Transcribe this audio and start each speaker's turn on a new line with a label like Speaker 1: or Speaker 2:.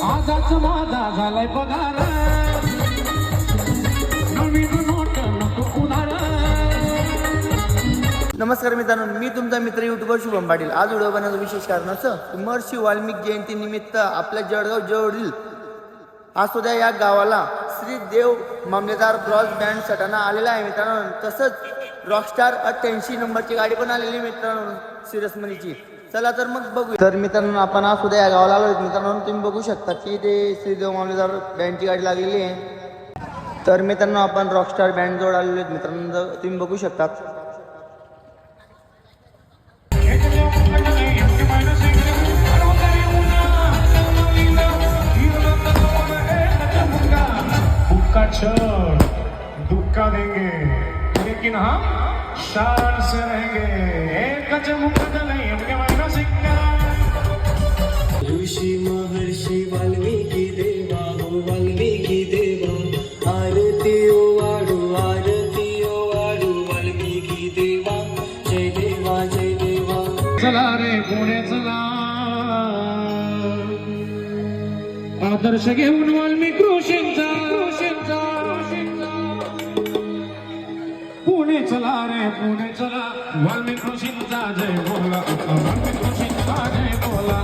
Speaker 1: आजाच माझा झालाय पगार नवीन नोट नको उधार.
Speaker 2: नमस्कार मित्रांनो, मी तुमचा मित्र यूट्यूबर शुभम पाटील. आज व्हिडिओ बनवण्याचं विशेष कारण असं की महर्षी वाल्मिकी जयंती निमित्त आपल्या जळगाव जवळील आसोद्या या गावाला श्री देव मामलेदार ब्रॉस बँड सटाणा आलेला आहे मित्रांनो. तसंच रॉकस्टार 88 नंबरची गाडी पण आलेली मित्रांनो सिरसमनीची. चला तर मग बघू. तर मित्रांनो आपण आसोद्या या गावाला आलो मित्रांनो. तुम्ही बघू शकता की ते श्री देव मामलेदार बँडची गाडी लागलेली आहे. तर मित्रांनो आपण रॉकस्टार बँड जवळ आलेलो आहेत मित्रांनो. तुम्ही बघू शकता.
Speaker 1: दुक्का देंगे लेकिन हम शान से रहेंगे. एक मुक्का नहीं हमके मायना सिंगा.
Speaker 3: ऋषी महर्षी वाल्मिकी देवा हो वाल्मिकी देवा आरती ओ वाडू वाल्मिकी देवा. जय देवा जय देवा.
Speaker 1: चला रे पुणे चला आदर्श घेऊन वाल्मिकी ऋषींचा. पुणे चला रे पुणे चला वाल्मिकी ऋषींचा जय बोला. वाल्मिकी ऋषींचा जय बोला.